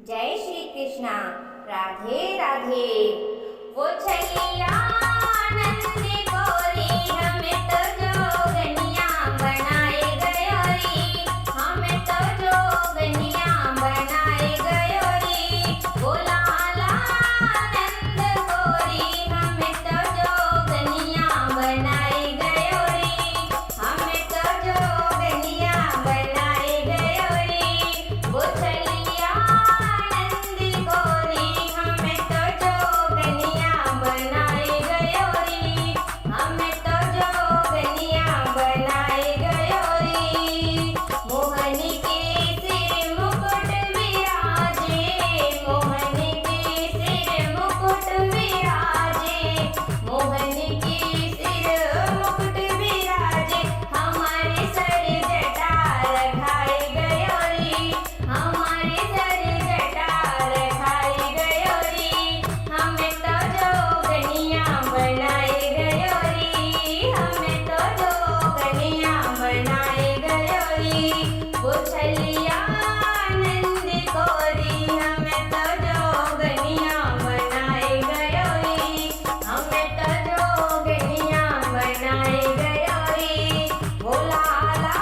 जय श्री कृष्णा। राधे राधे। वो छलिया नंद गोरी हमें तो जोगनिया बनाए गयोरी, हमें तो जोगनिया बनाए गयोरी। वो लाला नंद गोरी हमें तो जोगनिया बनाए गयोरी, हमें तो जोगनिया बनाए गयोरी। वो छलिया गोरी हमें तो जोगनिया बनाए गयोरी, हमें तो जोगनिया बनाए गयोरी। मोहनी के सिर मुकुट विराजे, मोहनी के सिर मुकुट विराजे, मोहनी के सिर मुकुट विराजे। हमारे सर जटा रखाए गयोरी, हमारे सर जटा रखाए गयोरी। हमें तो जोगनिया बनाए गयोरी, हमें तो जोगनिया बनाए गयोरी। वो छलिया नंद गोरी हमें तो जोगनिया बनाए गयोरी, हमें तो जोगनिया बनाए गयोरी। वो लाला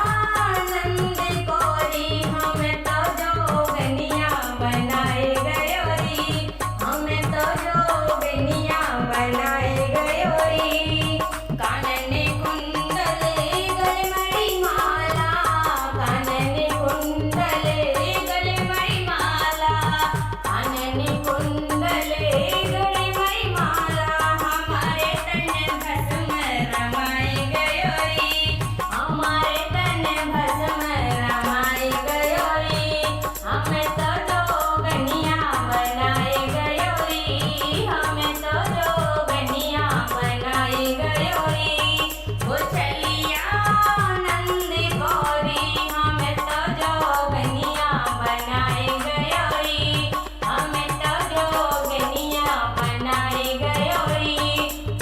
नंद गोरी हमें तो जोगनिया बनाए गयोरी, हमें तो जोगनिया बनाए गयोरी। कानने कुंडले गले मणि माला, कानने कुंडले गले मणि माला, कानने कुंडले गले मणि माला। हमारे तन भस्म रमाए गयोरी, हमारे तन भस्म रमाए गयोरी। हमें तो जोगनिया बनाए गयोरी, हमें तो जोगनिया बनाए गयोरी। वो छलिया नंद गोरी हमें तो जोगनिया बनाए गयोरी, हमें तो जोगनिया बनाए गयोरी।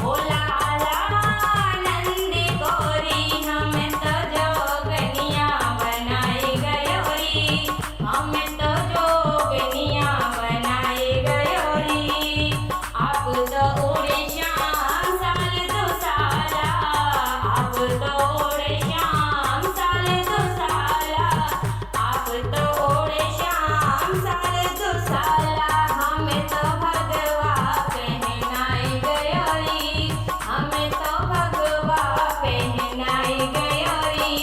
वो लाला नंद गोरी हमें तो जोगनिया बनाए गयोरी, हमें तो जोगनिया बनाए गयोरी। आप तो उड़े श्याम साल दो साला, आप तो उड़े श्याम साल दो साला, आप तो उड़े श्याम साल दो साला। हमें तो भगवा पहनाए गयोरी, हमें तो भगवा पहनाए गयोरी।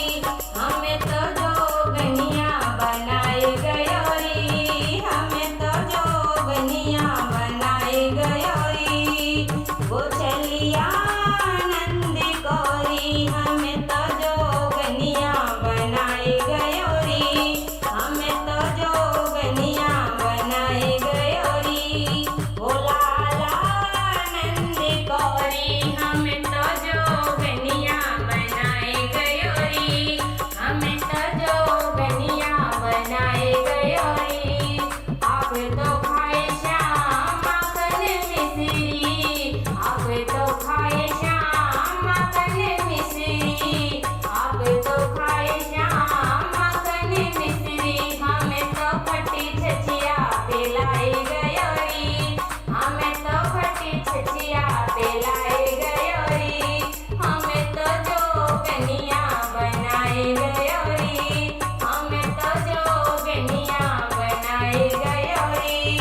हमें तो जोगनिया बनाए गयोरी, हमें तो जोगनिया बनाए गयोरी। वो छलिया नंद गोरी हमें तो जोगनिया बनाए गयोरी, हमें तो जोगनिया बनाए गयोरी। वो लाला नंद गोरी हमें तो जोगनिया बनाए गयोरी, हमें तो जोगनिया बनाए गयोरी। आप तो खाए श्याम माखन मिश्री, आप तो खाए श्याम माखन मिश्री, आप तो खाए श्याम माखन मिश्री। हमें तो खट्टी छचिया पिलाए गयोरी, हमें तो खट्टी छचिया पिलाए गयोरी। हमें तो जोगनिया बनाए गयोरी, हमें तो जोगनिया बनाए गयोरी।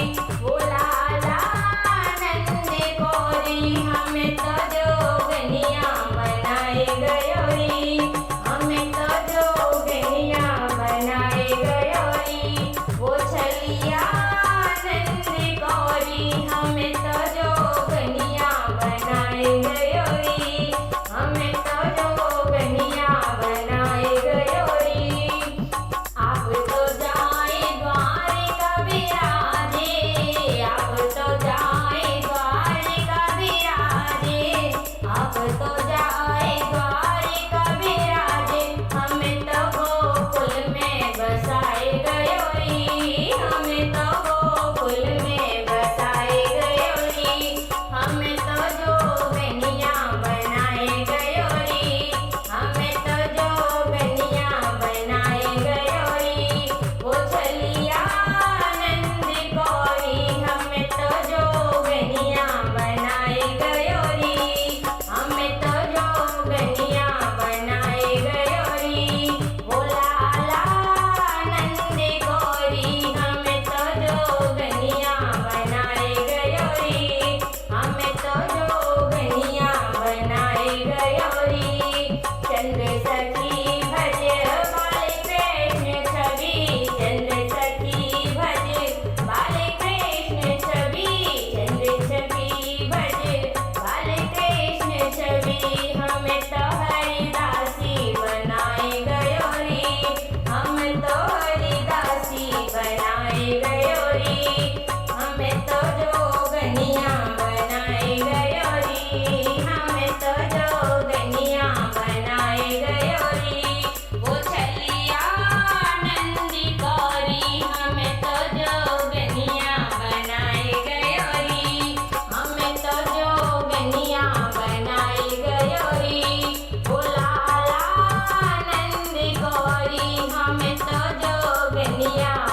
અમે તો જોગનિયા